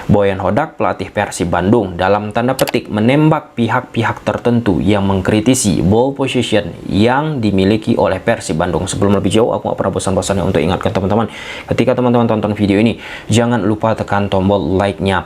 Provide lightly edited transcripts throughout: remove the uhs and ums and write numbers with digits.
Boyan Hodak, pelatih Persib Bandung, dalam tanda petik menembak pihak-pihak tertentu yang mengkritisi ball position yang dimiliki oleh Persib Bandung. Sebelum lebih jauh, aku gak pernah bosan-bosannya untuk ingatkan teman-teman, ketika teman-teman tonton video ini, jangan lupa tekan tombol like-nya.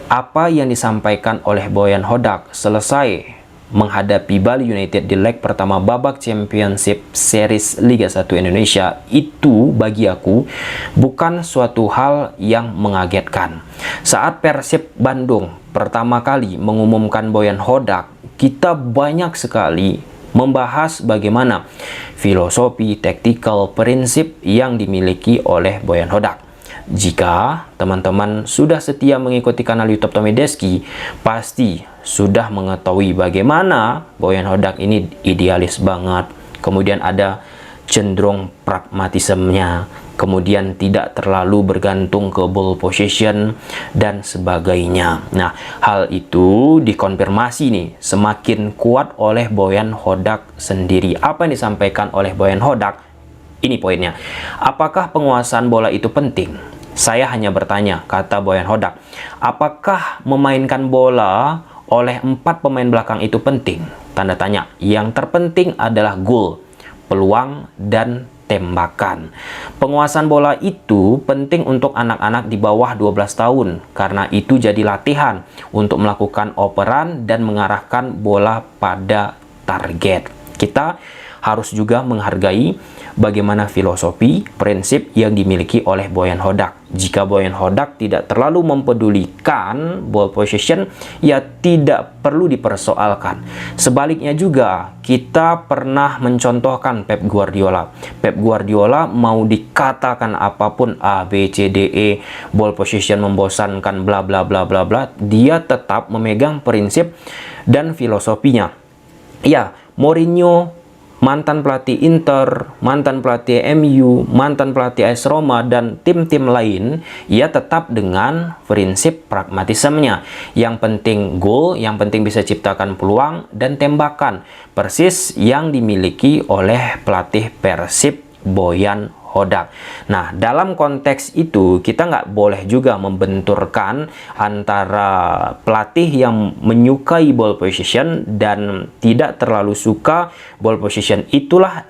Apa yang disampaikan oleh Boyan Hodak selesai menghadapi Bali United di leg pertama babak Championship Series Liga 1 Indonesia, itu bagi aku bukan suatu hal yang mengagetkan. Saat Persib Bandung pertama kali mengumumkan Boyan Hodak, kita banyak sekali membahas bagaimana filosofi, taktikal, prinsip yang dimiliki oleh Boyan Hodak. Jika teman-teman sudah setia mengikuti kanal YouTube Tommy Deski, pasti sudah mengetahui bagaimana Boyan Hodak ini idealis banget. Kemudian ada cenderung pragmatismenya, kemudian tidak terlalu bergantung ke ball position dan sebagainya. Nah, hal itu dikonfirmasi nih semakin kuat oleh Boyan Hodak sendiri. Apa yang disampaikan oleh Boyan Hodak? Ini poinnya. Apakah penguasaan bola itu penting? Saya hanya bertanya, kata Boyan Hodak. Apakah memainkan bola oleh 4 pemain belakang itu penting? Tanda tanya. Yang terpenting adalah gol, peluang, dan tembakan. Penguasaan bola itu penting untuk anak-anak di bawah 12 tahun. Karena itu jadi latihan untuk melakukan operan dan mengarahkan bola pada target. Kita harus juga menghargai bagaimana filosofi, prinsip yang dimiliki oleh Boyan Hodak. Jika Boyan Hodak tidak terlalu mempedulikan ball position, ya tidak perlu dipersoalkan. Sebaliknya juga, kita pernah mencontohkan Pep Guardiola. Pep Guardiola mau dikatakan apapun, A, B, C, D, E, ball position membosankan, bla bla bla bla bla, dia tetap memegang prinsip dan filosofinya. Ya, Mourinho, mantan pelatih Inter, mantan pelatih MU, mantan pelatih AS Roma, dan tim-tim lain, ia tetap dengan prinsip pragmatismenya. Yang penting gol, yang penting bisa ciptakan peluang dan tembakan. Persis yang dimiliki oleh pelatih Persib, Boyan Hodak. Nah, dalam konteks itu kita nggak boleh juga membenturkan antara pelatih yang menyukai ball position dan tidak terlalu suka ball position. Itulah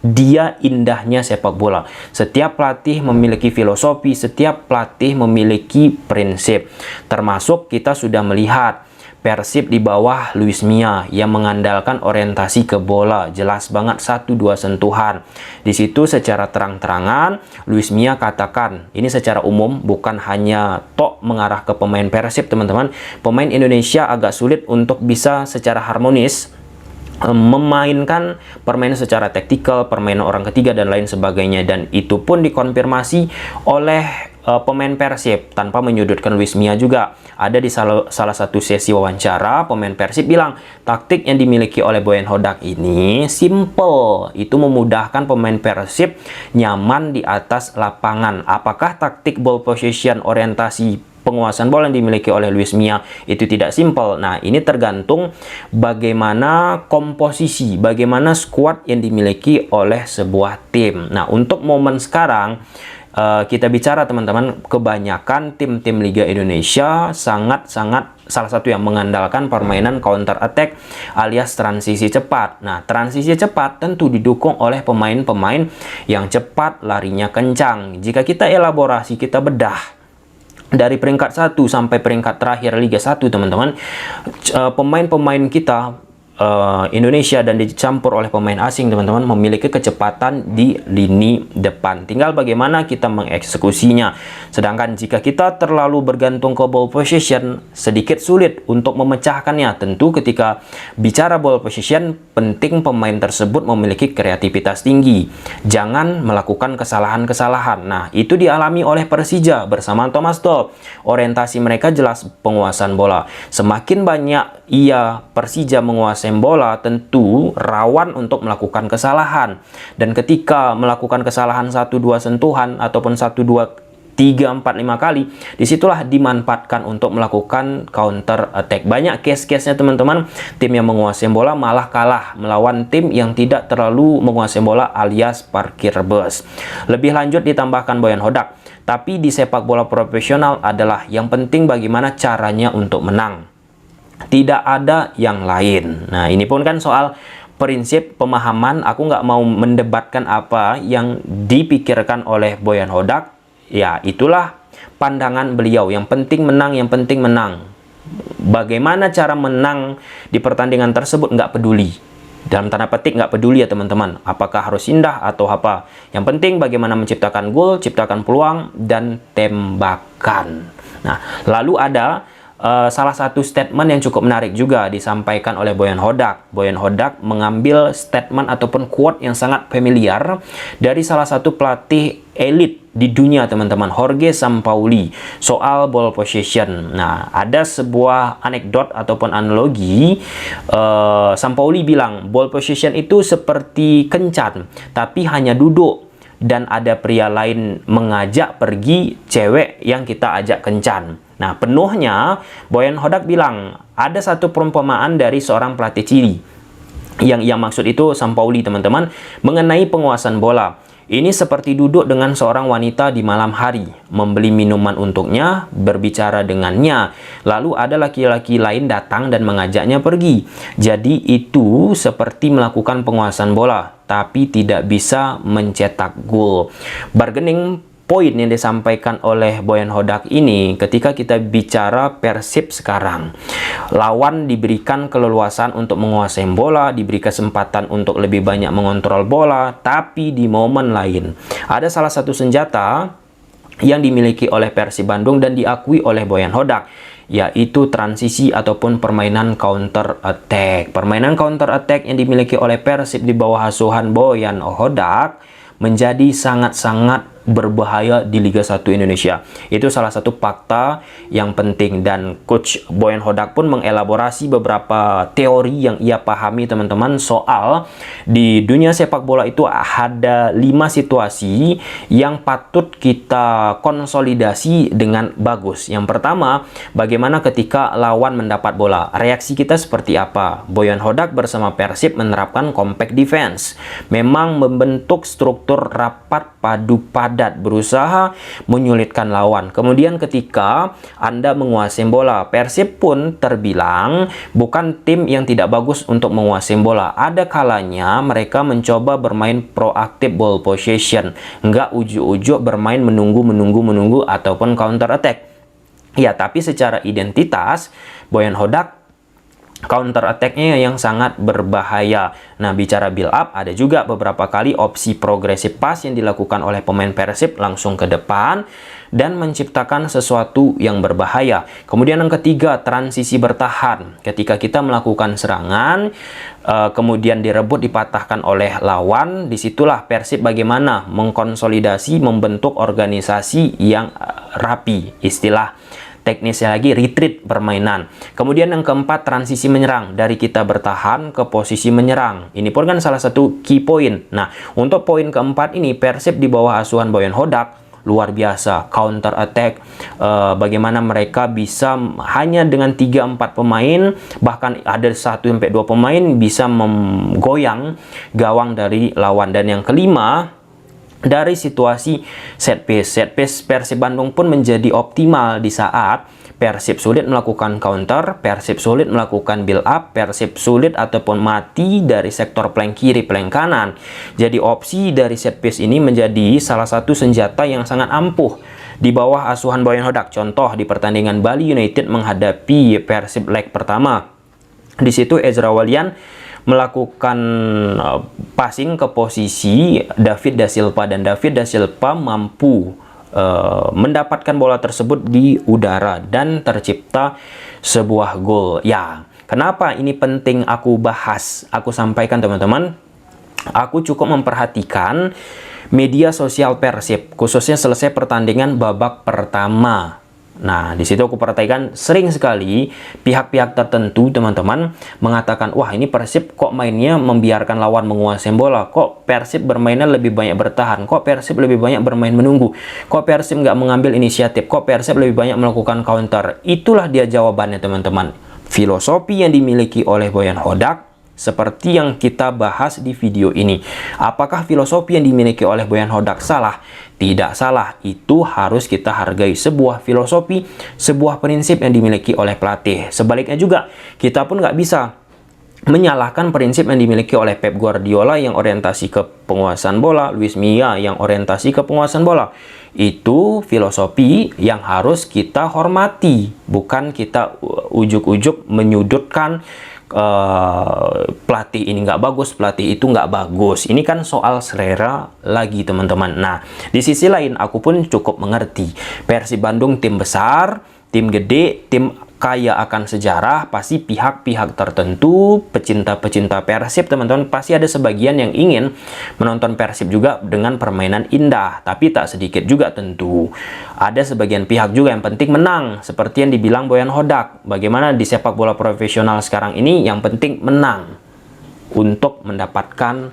dia indahnya sepak bola. Setiap pelatih memiliki filosofi, setiap pelatih memiliki prinsip. Termasuk kita sudah melihat Persib di bawah Luis Mia yang mengandalkan orientasi ke bola, jelas banget 1-2 sentuhan. Di situ secara terang-terangan Luis Mia katakan, ini secara umum bukan hanya tok mengarah ke pemain Persib, teman-teman. Pemain Indonesia agak sulit untuk bisa secara harmonis memainkan permainan secara taktikal, permainan orang ketiga dan lain sebagainya, dan itu pun dikonfirmasi oleh pemain Persib tanpa menyudutkan Luis Mia juga. Ada di salah satu sesi wawancara, pemain Persib bilang taktik yang dimiliki oleh Boyan Hodak ini simple, itu memudahkan pemain Persib nyaman di atas lapangan. Apakah taktik ball position, orientasi penguasaan bola yang dimiliki oleh Luis Mia itu tidak simpel? Nah, ini tergantung bagaimana komposisi, bagaimana skuad yang dimiliki oleh sebuah tim. Nah, untuk momen sekarang kita bicara, teman-teman, kebanyakan tim-tim Liga Indonesia sangat-sangat salah satu yang mengandalkan permainan counter attack alias transisi cepat. Nah, transisi cepat tentu didukung oleh pemain-pemain yang cepat, larinya kencang. Jika kita elaborasi, kita bedah dari peringkat 1 sampai peringkat terakhir Liga 1, teman-teman, pemain-pemain kita Indonesia dan dicampur oleh pemain asing, teman-teman, memiliki kecepatan di lini depan. Tinggal bagaimana kita mengeksekusinya. Sedangkan jika kita terlalu bergantung ke ball position, sedikit sulit untuk memecahkannya. Tentu ketika bicara ball position, penting pemain tersebut memiliki kreativitas tinggi. Jangan melakukan kesalahan-kesalahan. Nah, itu dialami oleh Persija bersama Thomas Doll. Orientasi mereka jelas penguasaan bola. Semakin banyak Persija menguasai bola, tentu rawan untuk melakukan kesalahan. Dan ketika melakukan kesalahan 1-2 sentuhan ataupun 1-2-3-4-5 kali, disitulah dimanfaatkan untuk melakukan counter attack. Banyak case-case-nya, teman-teman, tim yang menguasai bola malah kalah melawan tim yang tidak terlalu menguasai bola alias parkir bus. Lebih lanjut ditambahkan Boyan Hodak, Tapi di sepak bola profesional adalah yang penting bagaimana caranya untuk menang. Tidak ada yang lain. Nah, ini pun kan soal prinsip pemahaman. Aku nggak mau mendebatkan apa yang dipikirkan oleh Boyan Hodak. Ya, itulah pandangan beliau. Yang penting menang, yang penting menang. Bagaimana cara menang di pertandingan tersebut nggak peduli. Dalam tanda petik nggak peduli ya teman-teman. Apakah harus indah atau apa. Yang penting bagaimana menciptakan gol, ciptakan peluang, dan tembakan. Nah, lalu ada salah satu statement yang cukup menarik juga disampaikan oleh Boyan Hodak. Boyan Hodak mengambil statement ataupun quote yang sangat familiar dari salah satu pelatih elit di dunia teman-teman, Jorge Sampaoli, soal ball possession. Nah, ada sebuah anekdot ataupun analogi. Sampaoli bilang ball possession itu seperti kencan, tapi hanya duduk dan ada pria lain mengajak pergi cewek yang kita ajak kencan. Nah, penuhnya Boyan Hodak bilang ada satu perumpamaan dari seorang pelatih Chili. Yang maksud itu Sampaoli teman-teman, mengenai penguasaan bola. Ini seperti duduk dengan seorang wanita di malam hari, membeli minuman untuknya, berbicara dengannya. Lalu ada laki-laki lain datang dan mengajaknya pergi. Jadi itu seperti melakukan penguasaan bola, tapi tidak bisa mencetak gol. Bargaining poin yang disampaikan oleh Boyan Hodak ini ketika kita bicara Persib sekarang. Lawan diberikan keleluasan untuk menguasai bola, diberi kesempatan untuk lebih banyak mengontrol bola, tapi di momen lain ada salah satu senjata yang dimiliki oleh Persib Bandung dan diakui oleh Boyan Hodak, yaitu transisi ataupun permainan counter attack. Permainan counter attack yang dimiliki oleh Persib di bawah asuhan Boyan Hodak menjadi sangat-sangat berbahaya di Liga 1 Indonesia. Itu salah satu fakta yang penting, dan Coach Boyan Hodak pun mengelaborasi beberapa teori yang ia pahami teman-teman soal di dunia sepak bola itu ada 5 situasi yang patut kita konsolidasi dengan bagus. Yang pertama, bagaimana ketika lawan mendapat bola, reaksi kita seperti apa? Boyan Hodak bersama Persib menerapkan compact defense, memang membentuk struktur rapat padu padat, berusaha menyulitkan lawan. Kemudian ketika Anda menguasai bola, Persib pun terbilang bukan tim yang tidak bagus untuk menguasai bola. Ada kalanya mereka mencoba bermain proaktif ball possession, nggak ujuk-ujuk bermain menunggu ataupun counter attack. Ya, tapi secara identitas Boyan Hodak counter attack-nya yang sangat berbahaya. Nah, bicara build up, ada juga beberapa kali opsi progressive pass yang dilakukan oleh pemain Persib langsung ke depan dan menciptakan sesuatu yang berbahaya. Kemudian yang ketiga, transisi bertahan. Ketika kita melakukan serangan, kemudian direbut, dipatahkan oleh lawan, disitulah Persib bagaimana mengkonsolidasi, membentuk organisasi yang rapi. Istilah teknisnya lagi retreat permainan. Kemudian yang keempat, transisi menyerang, dari kita bertahan ke posisi menyerang. Ini pun kan salah satu key point. Nah, untuk poin keempat ini Persib di bawah asuhan Boyan Hodak luar biasa. Counter attack, bagaimana mereka bisa hanya dengan 3-4 pemain, bahkan ada 1-2 pemain bisa menggoyang gawang dari lawan. Dan yang kelima, dari situasi set piece Persib Bandung pun menjadi optimal di saat Persib sulit melakukan counter, Persib sulit melakukan build up, Persib sulit ataupun mati dari sektor flank kiri, flank kanan. Jadi opsi dari set piece ini menjadi salah satu senjata yang sangat ampuh di bawah asuhan Boyan Hodak. Contoh di pertandingan Bali United menghadapi Persib leg pertama. Di situ Ezra Walian melakukan passing ke posisi David Da Silva, dan David Da Silva mampu mendapatkan bola tersebut di udara dan tercipta sebuah gol. Ya, kenapa ini penting aku bahas, aku sampaikan teman-teman? Aku cukup memperhatikan media sosial Persib, khususnya selesai pertandingan babak pertama. Nah, di situ aku perhatikan sering sekali pihak-pihak tertentu teman-teman mengatakan, wah ini Persib kok mainnya membiarkan lawan menguasai bola, kok Persib bermainnya lebih banyak bertahan, kok Persib lebih banyak bermain menunggu, kok Persib nggak mengambil inisiatif, kok Persib lebih banyak melakukan counter. Itulah dia jawabannya teman-teman. Filosofi yang dimiliki oleh Boyan Hodak seperti yang kita bahas di video ini. Apakah filosofi yang dimiliki oleh Boyan Hodak salah? Tidak salah, itu harus kita hargai sebuah filosofi, sebuah prinsip yang dimiliki oleh pelatih. Sebaliknya juga, kita pun nggak bisa menyalahkan prinsip yang dimiliki oleh Pep Guardiola yang orientasi ke penguasaan bola, Luis Milla yang orientasi ke penguasaan bola. Itu filosofi yang harus kita hormati, bukan kita ujuk-ujuk menyudutkan pelatih ini nggak bagus, pelatih itu nggak bagus. Ini kan soal selera lagi, teman-teman. Nah, di sisi lain aku pun cukup mengerti. Persib Bandung tim besar, tim gede, tim kaya akan sejarah, pasti pihak-pihak tertentu, pecinta-pecinta Persib, teman-teman, pasti ada sebagian yang ingin menonton Persib juga dengan permainan indah, tapi tak sedikit juga tentu. Ada sebagian pihak juga yang penting menang, seperti yang dibilang Boyan Hodak. Bagaimana di sepak bola profesional sekarang ini, yang penting menang untuk mendapatkan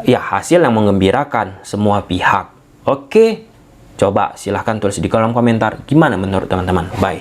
ya hasil yang menggembirakan semua pihak. Oke, coba silahkan tulis di kolom komentar gimana menurut teman-teman. Bye.